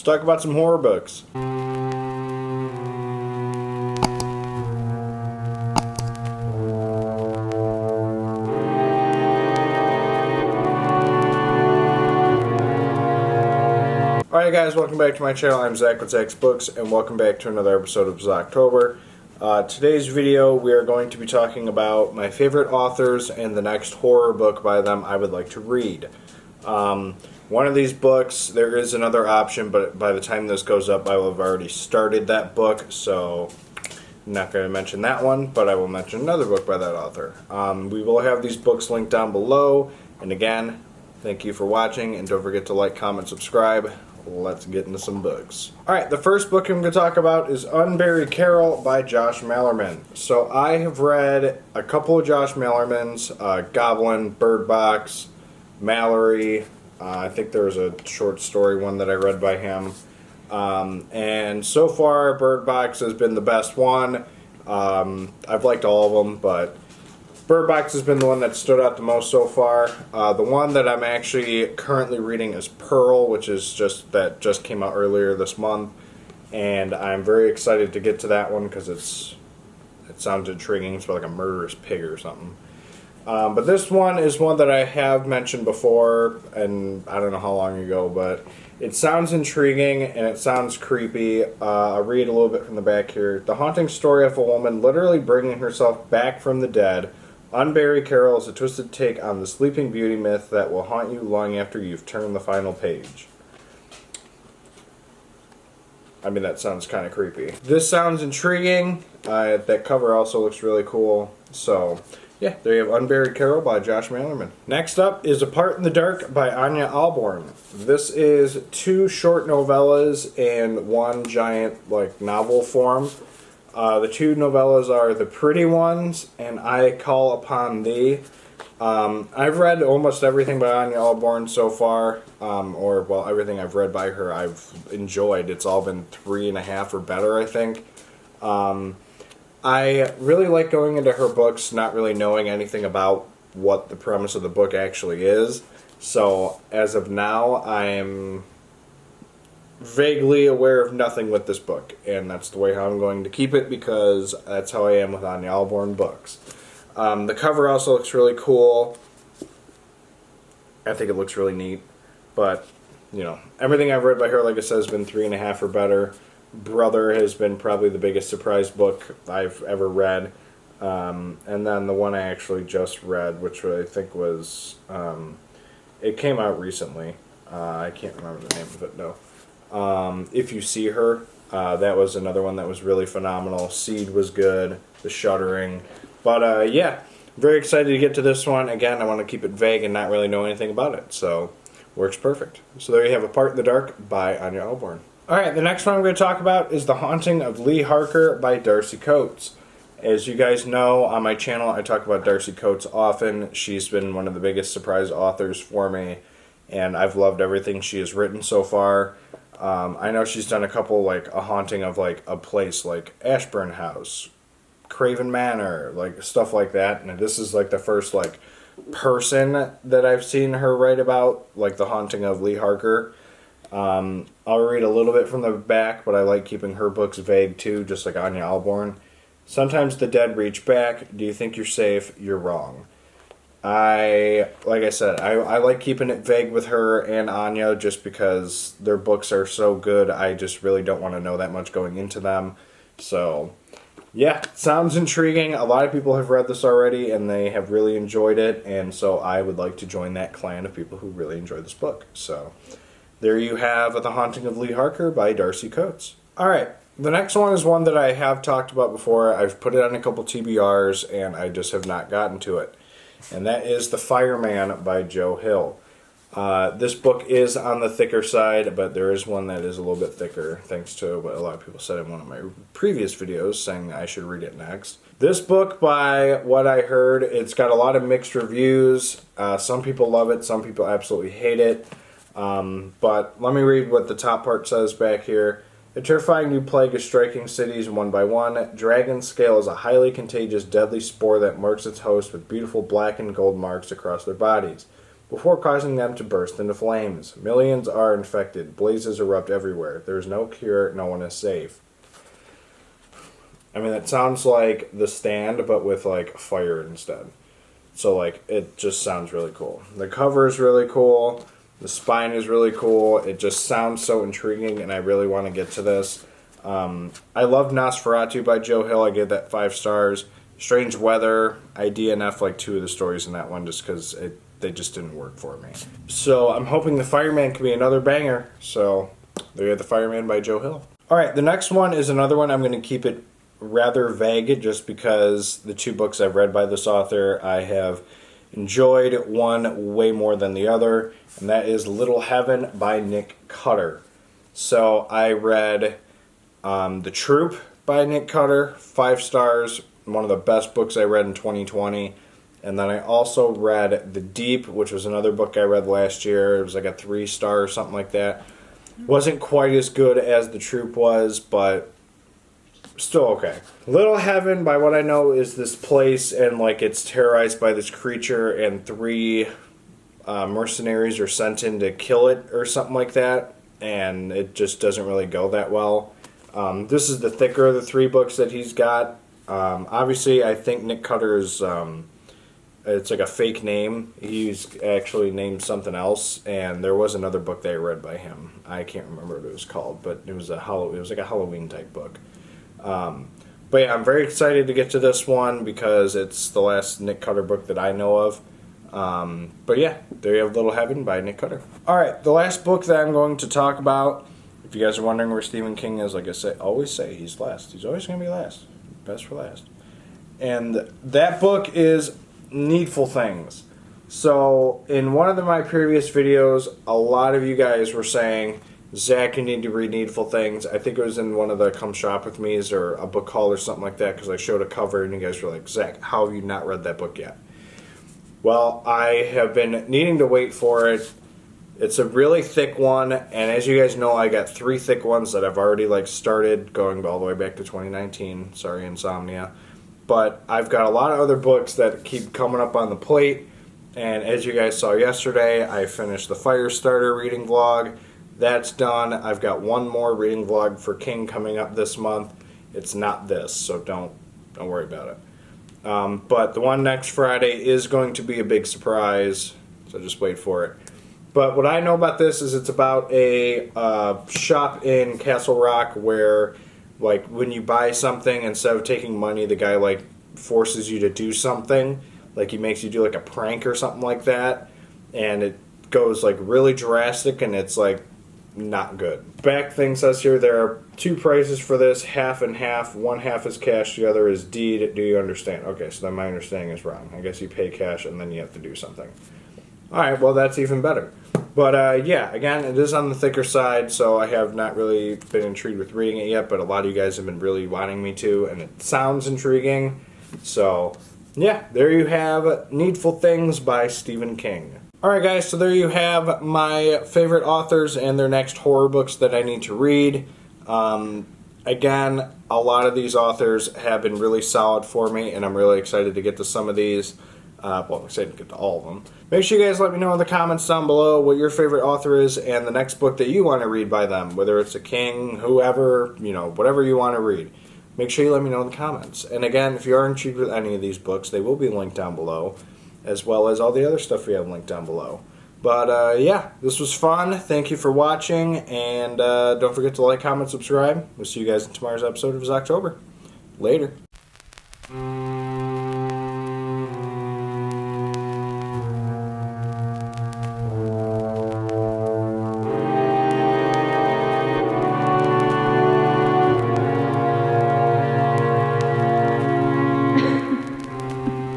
let's talk about some horror books. Alright guys, welcome back to my channel. I'm Zach with Zacks Books, and welcome back to another episode of Zocktober. Today's video we are going to be talking about my favorite authors and the next horror book by them I would like to read. One of these books, there is another option, but by the time this goes up I will have already started that book, so I'm not going to mention that one, but I will mention another book by that author. We will have these books linked down below, and again, thank you for watching, and don't forget to like, comment, subscribe. Let's get into some books. Alright, the first book I'm going to talk about is Unburied Carol by Josh Malerman. So I have read a couple of Josh Malerman's, Goblin, Bird Box, Mallory. I think there was a short story one that I read by him. And so far, Bird Box has been the best one. I've liked all of them, but Bird Box has been the one that stood out the most so far. The one that I'm actually currently reading is Pearl, which is just came out earlier this month, and I'm very excited to get to that one because it sounds intriguing. It's like a murderous pig or something. But this one is one that I have mentioned before, and I don't know how long ago, but it sounds intriguing and it sounds creepy. I'll read a little bit from the back here. The haunting story of a woman literally bringing herself back from the dead. Unburied Carol is a twisted take on the Sleeping Beauty myth that will haunt you long after you've turned the final page. I mean, that sounds kind of creepy. This sounds intriguing. That cover also looks really cool. So, yeah, there you have Unburied Carol by Josh Malerman. Next up is Apart in the Dark by Anya Alborn. This is 2 short novellas and 1 giant, novel form. The 2 novellas are The Pretty Ones and I Call Upon Thee. I've read almost everything by Anya Alborn so far, everything I've read by her I've enjoyed. It's all been 3.5 or better, I think. I really like going into her books not really knowing anything about what the premise of the book actually is. So, as of now, I'm vaguely aware of nothing with this book, and that's the way how I'm going to keep it because that's how I am with Anya Alborn books. The cover also looks really cool. I think it looks really neat, but everything I've read by her, like I said, has been 3.5 or better. Brother has been probably the biggest surprise book I've ever read, and then the one I actually just read, which I think was it came out recently. I can't remember the name of it though. If You See Her, that was another one that was really phenomenal. Seed was good, The Shuddering. But yeah, very excited to get to this one. Again, I want to keep it vague and not really know anything about it, so works perfect. So there you have Apart in the Dark by Anya Alborn. Alright, the next one I'm going to talk about is The Haunting of Lee Harker by Darcy Coates. As you guys know, on my channel I talk about Darcy Coates often. She's been one of the biggest surprise authors for me, and I've loved everything she has written so far. I know she's done a couple, a haunting of, a place like Ashburn House, Craven Manor, stuff like that. And this is, the first, person that I've seen her write about, the haunting of Lee Harker. I'll read a little bit from the back, but I like keeping her books vague, too, just like Anya Alborn. Sometimes the dead reach back. Do you think you're safe? You're wrong. Like I said, I like keeping it vague with her and Anya just because their books are so good. I just really don't want to know that much going into them. So, yeah, sounds intriguing. A lot of people have read this already and they have really enjoyed it. And so I would like to join that clan of people who really enjoy this book. So, there you have The Haunting of Lee Harker by Darcy Coates. Alright, the next one is one that I have talked about before. I've put it on a couple TBRs and I just have not gotten to it. And that is The Fireman by Joe Hill. This book is on the thicker side, but there is one that is a little bit thicker, thanks to what a lot of people said in one of my previous videos, saying that I should read it next. This book, by what I heard, it's got a lot of mixed reviews. Some people love it, some people absolutely hate it. But let me read what the top part says back here. A terrifying new plague is striking cities one by one. Dragon scale is a highly contagious, deadly spore that marks its host with beautiful black and gold marks across their bodies. before causing them to burst into flames. Millions are infected. Blazes erupt everywhere. There is no cure. No one is safe. I mean, that sounds like The Stand, but with, like, fire instead. So, like, it just sounds really cool. The cover is really cool. The spine is really cool. It just sounds so intriguing, and I really want to get to this. I love Nosferatu by Joe Hill. I gave that 5 stars. Strange Weather, I DNF like 2 of the stories in that one just because they just didn't work for me. So I'm hoping The Fireman can be another banger. So there you have The Fireman by Joe Hill. Alright, the next one is another one. I'm going to keep it rather vague just because the 2 books I've read by this author I have enjoyed one way more than the other, and that is Little Heaven by Nick Cutter. So I read The Troop by Nick Cutter, 5 stars, one of the best books I read in 2020. And then I also read The Deep, which was another book I read last year. It was like a 3-star or something like that. Wasn't quite as good as The Troop was, but still okay. Little Heaven, by what I know, is this place, and like it's terrorized by this creature, and 3 mercenaries are sent in to kill it or something like that, and it just doesn't really go that well. This is the thicker of the 3 books that he's got. Obviously, I think Nick Cutter is, it's like a fake name. He's actually named something else, and there was another book that I read by him. I can't remember what it was called, but it was like a Halloween type book. But yeah, I'm very excited to get to this one because it's the last Nick Cutter book that I know of. But yeah, there you have Little Heaven by Nick Cutter. Alright, the last book that I'm going to talk about, if you guys are wondering where Stephen King is, like I always say, he's last. He's always going to be last. Best for last. And that book is Needful Things. So, in one of my previous videos, a lot of you guys were saying, Zach, you need to read Needful Things. I think it was in one of the Come Shop With Me's or a book haul or something like that, because I showed a cover and you guys were like, Zach, how have you not read that book yet? Well, I have been needing to wait for it. It's a really thick one, and as you guys know, I got 3 thick ones that I've already like started, going all the way back to 2019. Sorry, insomnia. But I've got a lot of other books that keep coming up on the plate, and as you guys saw yesterday, I finished the Firestarter reading vlog. That's done. I've got one more reading vlog for King coming up this month. It's not this, so don't worry about it. But the one next Friday is going to be a big surprise, so just wait for it. But what I know about this is it's about a shop in Castle Rock where, like, when you buy something, instead of taking money, the guy, like, forces you to do something. Like, he makes you do, like, a prank or something like that. And it goes, like, really drastic, and it's, like, not good. Back thing says here there are 2 prices for this, half and half. One half is cash, the other is deed. Do you understand? Okay, so then my understanding is wrong. I guess you pay cash and then you have to do something. Alright, well that's even better. But yeah, again, it is on the thicker side, so I have not really been intrigued with reading it yet, but a lot of you guys have been really wanting me to, and it sounds intriguing. So, yeah, there you have Needful Things by Stephen King. Alright guys, so there you have my favorite authors and their next horror books that I need to read. Again, a lot of these authors have been really solid for me, and I'm really excited to get to some of these. Well, I'm excited to get to all of them. Make sure you guys let me know in the comments down below what your favorite author is and the next book that you want to read by them, whether it's a King, whoever, you know, whatever you want to read. Make sure you let me know in the comments. And again, if you are intrigued with any of these books, they will be linked down below, as well as all the other stuff we have linked down below. But yeah, this was fun. Thank you for watching, and don't forget to like, comment, subscribe. We'll see you guys in tomorrow's episode of Zocktober. Later.